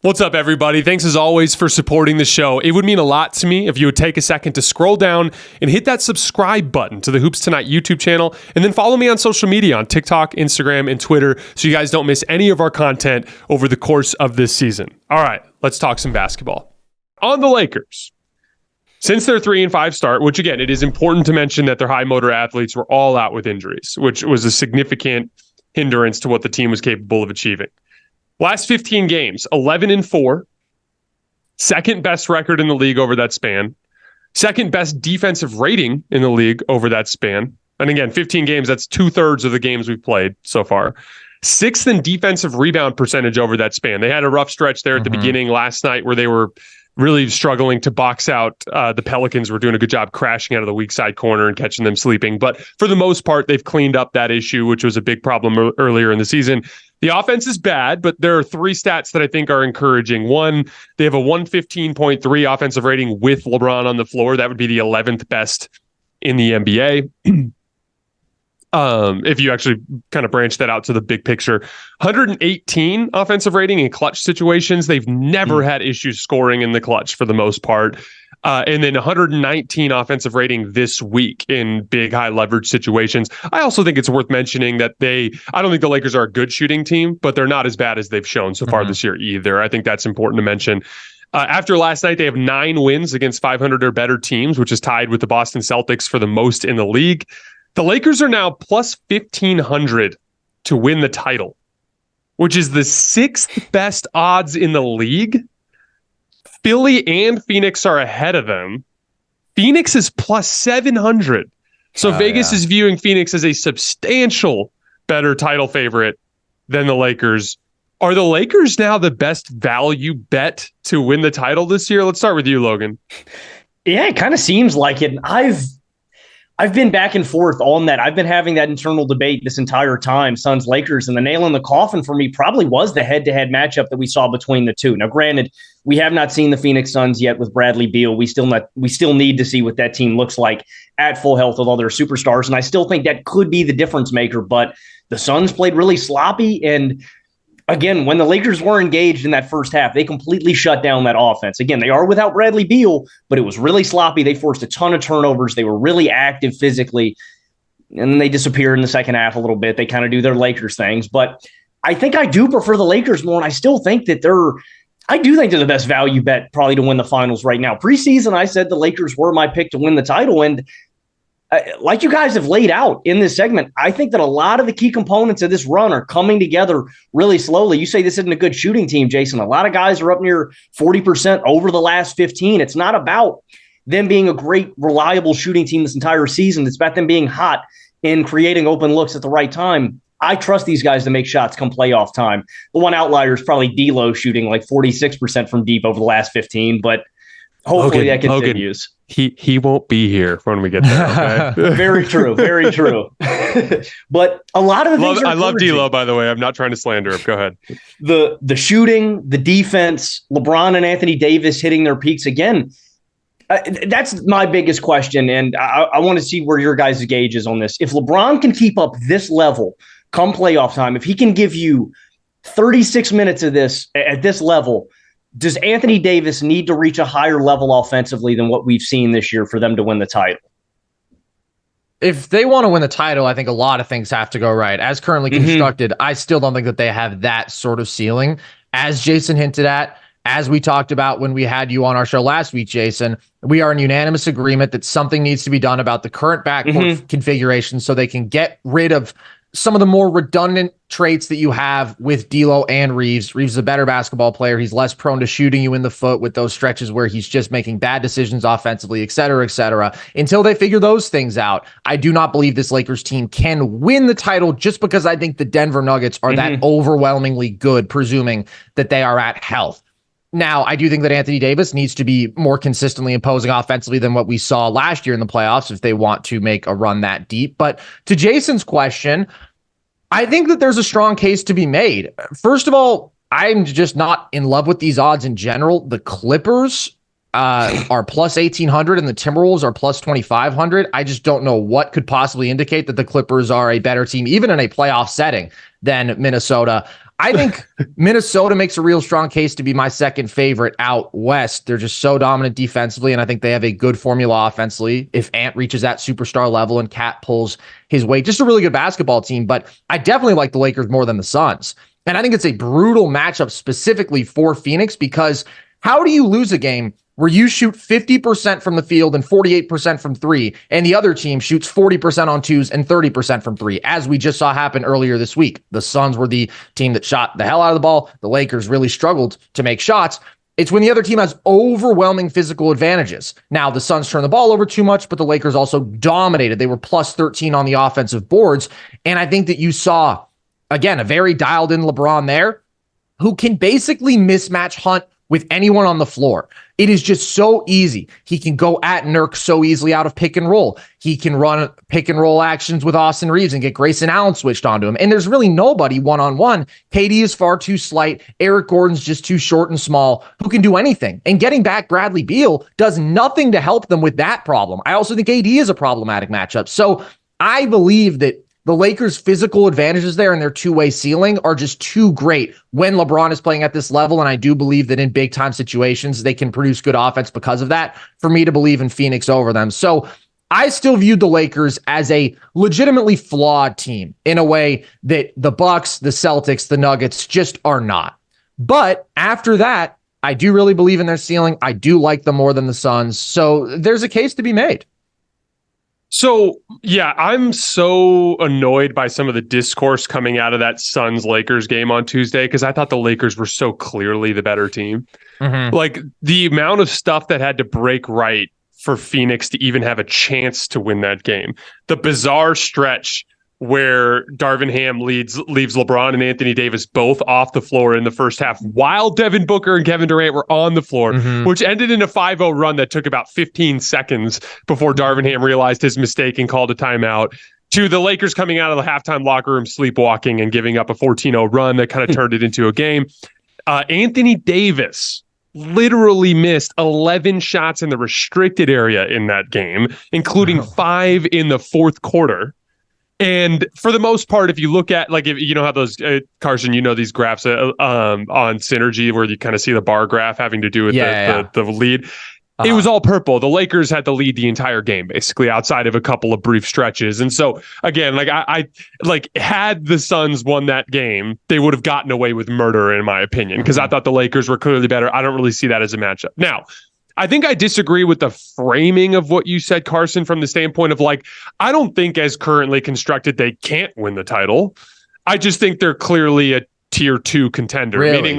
What's up, everybody? Thanks as always for supporting the show. It would mean a lot to me if you would take a second to scroll down and hit that subscribe button to the Hoops Tonight YouTube channel, and then follow me on social media on TikTok, Instagram, and Twitter so you guys don't miss any of our content over the course of this season. All right, let's talk some basketball. On the Lakers, since their 3-5 start, which again, it is important to mention that their high motor athletes were all out with injuries, which was a significant hindrance to what the team was capable of achieving. Last 15 games, 11-4, second best record in the league over that span, second best defensive rating in the league over that span. And again, 15 games, that's 2/3 of the games we've played so far. Sixth in defensive rebound percentage over that span. They had a rough stretch there at the beginning last night where they were really struggling to box out. The Pelicans were doing a good job crashing out of the weak side corner and catching them sleeping. But for the most part, they've cleaned up that issue, which was a big problem earlier in the season. The offense is bad, but there are three stats that I think are encouraging. One, they have a 115.3 offensive rating with LeBron on the floor. That would be the 11th best in the NBA. If you actually kind of branch that out to the big picture, 118 offensive rating in clutch situations. They've never had issues scoring in the clutch for the most part. And then 119 offensive rating this week in big high leverage situations. I also think it's worth mentioning that I don't think the Lakers are a good shooting team, but they're not as bad as they've shown so far this year either. I think that's important to mention. After last night, they have 9 wins against 500 or better teams, which is tied with the Boston Celtics for the most in the league. The Lakers are now plus 1,500 to win the title, which is the 6th best odds in the league. Philly and Phoenix are ahead of them. Phoenix is plus 700. So Vegas is viewing Phoenix as a substantial better title favorite than the Lakers. Are the Lakers now the best value bet to win the title this year? Let's start with you, Logan. Yeah, it kind of seems like it. I've been back and forth on that. I've been having that internal debate this entire time, Suns Lakers, and the nail in the coffin for me probably was the head-to-head matchup that we saw between the two. Now, granted, we have not seen the Phoenix Suns yet with Bradley Beal. We still need to see what that team looks like at full health with all their superstars, and I still think that could be the difference maker. But the Suns played really sloppy, and again, when the Lakers were engaged in that first half, they completely shut down that offense. Again, they are without Bradley Beal, but it was really sloppy. They forced a ton of turnovers. They were really active physically, and then they disappear in the second half a little bit. They kind of do their Lakers things. But I think I do prefer the Lakers more, and I still think that they're the best value bet probably to win the finals right now. Preseason, I said the Lakers were my pick to win the title, and like you guys have laid out in this segment, I think that a lot of the key components of this run are coming together really slowly. You say this isn't a good shooting team, Jason. A lot of guys are up near 40% over the last 15. It's not about them being a great, reliable shooting team this entire season. It's about them being hot and creating open looks at the right time. I trust these guys to make shots come playoff time. The one outlier is probably D'Lo shooting like 46% from deep over the last 15, but hopefully that continues. He won't be here when we get there. Okay? Very true. Very true. But a lot of the things I love D'Lo, by the way. I'm not trying to slander him. Go ahead. The shooting, the defense, LeBron and Anthony Davis hitting their peaks again. That's my biggest question, and I want to see where your guys' gauge is on this. If LeBron can keep up this level come playoff time, if he can give you 36 minutes of this at this level, does Anthony Davis need to reach a higher level offensively than what we've seen this year for them to win the title? If they want to win the title, I think a lot of things have to go right. As currently constructed, I still don't think that they have that sort of ceiling. As Jason hinted at, as we talked about when we had you on our show last week, Jason, we are in unanimous agreement that something needs to be done about the current backcourt configuration so they can get rid of some of the more redundant traits that you have with D'Lo and Reeves. Reeves is a better basketball player. He's less prone to shooting you in the foot with those stretches where he's just making bad decisions offensively, et cetera, et cetera. Until they figure those things out, I do not believe this Lakers team can win the title just because I think the Denver Nuggets are that overwhelmingly good, presuming that they are at health. Now, I do think that Anthony Davis needs to be more consistently imposing offensively than what we saw last year in the playoffs if they want to make a run that deep. But to Jason's question, I think that there's a strong case to be made. First of all, I'm just not in love with these odds in general. The Clippers are plus 1,800 and the Timberwolves are plus 2,500. I just don't know what could possibly indicate that the Clippers are a better team, even in a playoff setting, than Minnesota. I think Minnesota makes a real strong case to be my second favorite out west. They're just so dominant defensively, and I think they have a good formula offensively. If Ant reaches that superstar level and Cat pulls his weight, just a really good basketball team. But I definitely like the Lakers more than the Suns. And I think it's a brutal matchup specifically for Phoenix, because how do you lose a game where you shoot 50% from the field and 48% from three, and the other team shoots 40% on twos and 30% from three, as we just saw happen earlier this week? The Suns were the team that shot the hell out of the ball. The Lakers really struggled to make shots. It's when the other team has overwhelming physical advantages. Now, the Suns turned the ball over too much, but the Lakers also dominated. They were plus 13 on the offensive boards. And I think that you saw, again, a very dialed in LeBron there, who can basically mismatch hunt with anyone on the floor. It is just so easy. He can go at Nurk so easily out of pick and roll. He can run pick and roll actions with Austin Reeves and get Grayson Allen switched onto him. And there's really nobody one-on-one. KD is far too slight. Eric Gordon's just too short and small, who can do anything. And getting back Bradley Beal does nothing to help them with that problem. I also think AD is a problematic matchup. So I believe that the Lakers' physical advantages there and their two-way ceiling are just too great when LeBron is playing at this level. And I do believe that in big-time situations, they can produce good offense because of that, for me to believe in Phoenix over them. So I still viewed the Lakers as a legitimately flawed team in a way that the Bucks, the Celtics, the Nuggets just are not. But after that, I do really believe in their ceiling. I do like them more than the Suns. So there's a case to be made. So, yeah, I'm so annoyed by some of the discourse coming out of that Suns-Lakers game on Tuesday, because I thought the Lakers were so clearly the better team. Mm-hmm. Like, the amount of stuff that had to break right for Phoenix to even have a chance to win that game. The bizarre stretch where Darvin Ham leaves LeBron and Anthony Davis both off the floor in the first half while Devin Booker and Kevin Durant were on the floor, which ended in a 5-0 run that took about 15 seconds before Darvin Ham realized his mistake and called a timeout, to the Lakers coming out of the halftime locker room sleepwalking and giving up a 14-0 run that kind of turned it into a game. Anthony Davis literally missed 11 shots in the restricted area in that game, including 5 in the fourth quarter. And for the most part, if you look at, like, if you know how those, Carson, you know, these graphs on Synergy where you kind of see the bar graph having to do with the lead. It was all purple. The Lakers had the lead the entire game, basically, outside of a couple of brief stretches. And so, again, like I had the Suns won that game, they would have gotten away with murder, in my opinion, because I thought the Lakers were clearly better. I don't really see that as a matchup. Now, I think I disagree with the framing of what you said, Carson, from the standpoint of, like, I don't think as currently constructed they can't win the title. I just think they're clearly a tier 2 contender, meaning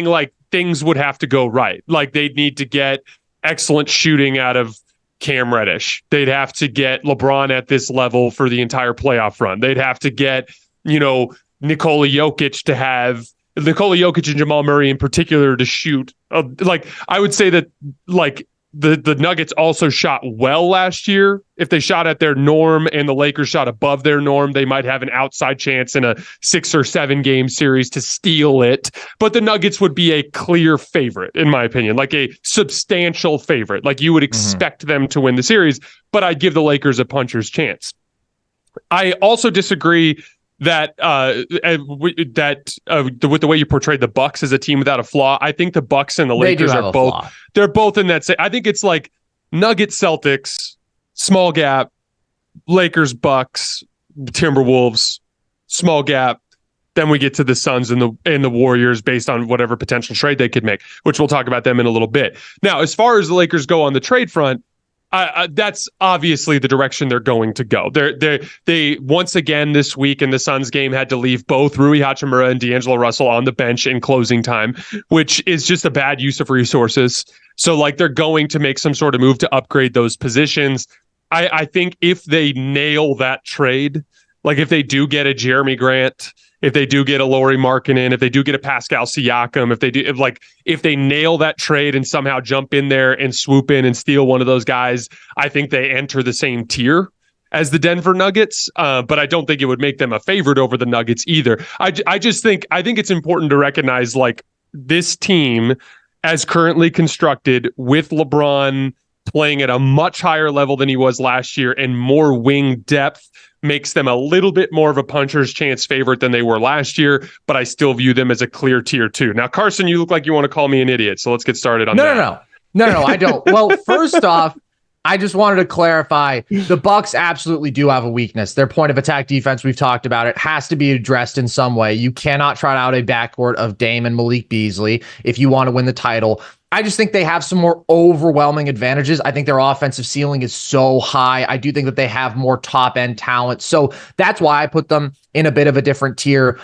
like things would have to go right. Like, they'd need to get excellent shooting out of Cam Reddish. They'd have to get LeBron at this level for the entire playoff run. They'd have to get, Nikola Jokic and Jamal Murray in particular to shoot. I would say that, like, the Nuggets also shot well last year. If they shot at their norm and the Lakers shot above their norm, they might have an outside chance in a 6 or 7 game series to steal it. But the Nuggets would be a clear favorite, in my opinion, like a substantial favorite. Like, you would expect them to win the series, but I'd give the Lakers a puncher's chance. I also disagree that with the way you portrayed the Bucks as a team without a flaw. I think the Bucks and the Lakers are both flaw. They're both in that. I think it's like Nuggets, Celtics, small gap, Lakers, Bucks, Timberwolves, small gap. Then we get to the Suns and the Warriors based on whatever potential trade they could make, which we'll talk about them in a little bit. Now, as far as the Lakers go on the trade front, that's obviously the direction they're going to go. They once again this week in the Suns game had to leave both Rui Hachimura and D'Angelo Russell on the bench in closing time, which is just a bad use of resources. So, like, they're going to make some sort of move to upgrade those positions. I think if they nail that trade, like if they do get a Jeremy Grant, if they do get a Lauri Markkanen, if they do get a Pascal Siakam, if they nail that trade and somehow jump in there and swoop in and steal one of those guys, I think they enter the same tier as the Denver Nuggets. But I don't think it would make them a favorite over the Nuggets either. I think it's important to recognize, like, this team as currently constructed with LeBron playing at a much higher level than he was last year, and more wing depth makes them a little bit more of a puncher's chance favorite than they were last year, but I still view them as a clear tier 2. Now, Carson, you look like you want to call me an idiot, so let's get started on that. No, I don't. Well, first off, I just wanted to clarify, the Bucks absolutely do have a weakness. Their point of attack defense, we've talked about it, has to be addressed in some way. You cannot trot out a backcourt of Dame and Malik Beasley if you want to win the title. I just think they have some more overwhelming advantages. I think their offensive ceiling is so high. I do think that they have more top-end talent. So that's why I put them in a bit of a different tier.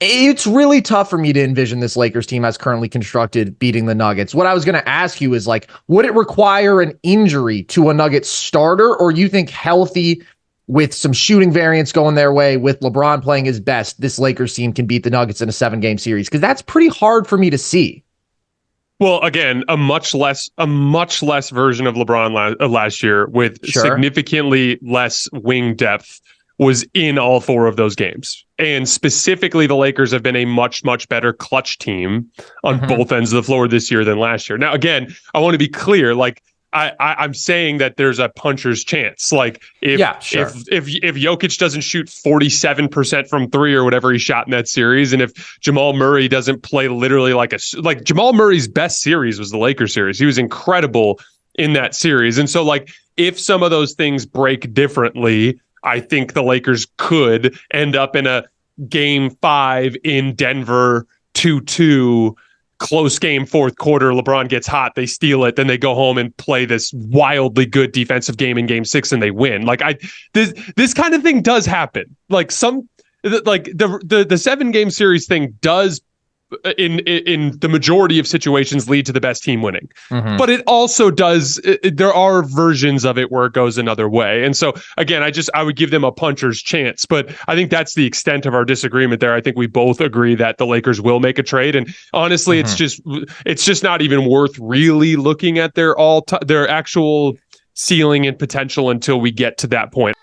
It's really tough for me to envision this Lakers team as currently constructed beating the Nuggets. What I was going to ask you is, like, would it require an injury to a Nuggets starter, or you think healthy with some shooting variants going their way, with LeBron playing his best, this Lakers team can beat the Nuggets in a 7-game series? Because that's pretty hard for me to see. Well, again, a much less version of LeBron last year with significantly less wing depth was in all 4 of those games. And specifically, the Lakers have been a much, much better clutch team on both ends of the floor this year than last year. Now, again, I want to be clear, like, I'm saying that there's a puncher's chance. Like, if Jokic doesn't shoot 47% from 3 or whatever he shot in that series, and if Jamal Murray doesn't play literally like Jamal Murray's best series was the Lakers series. He was incredible in that series. And so, like, if some of those things break differently, I think the Lakers could end up in a game 5 in Denver, 2-2, close game, fourth quarter. LeBron gets hot, they steal it, then they go home and play this wildly good defensive game in game 6 and they win. Like, this kind of thing does happen. Like, the 7-game series thing does in the majority of situations lead to the best team winning. But it also does, there are versions of it where it goes another way. And so, again, I would give them a puncher's chance, but I think that's the extent of our disagreement there. I think we both agree that the Lakers will make a trade. And honestly, it's just not even worth really looking at their actual ceiling and potential until we get to that point.